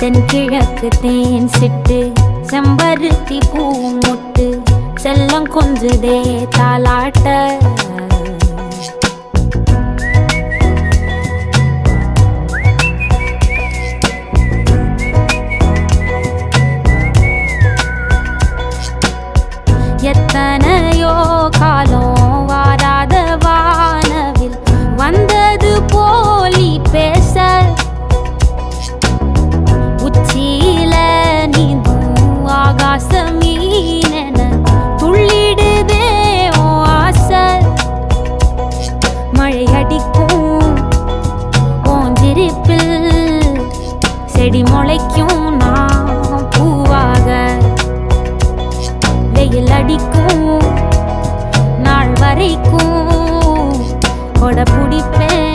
தென்கிழக்கு தேன் சிட்டு செம்பருத்தி பூ முட்டு செல்லம் கொஞ்சுதே தாலாட்ட எத்தனையோ காலம் வாராத வானவில் வந்தது போலி பேச உச்சியில நீந்தும் ஆகாச மீனென துள்ளிடுதே ஓ ஆசை மழை அடிக்கும் ஓஞ்சிருப்பில் செடி முளைக்கும் நான் பூவாக வெயில் அடிக்கும் நாள் வரைக்கும் கொடை பிடிப்பேன்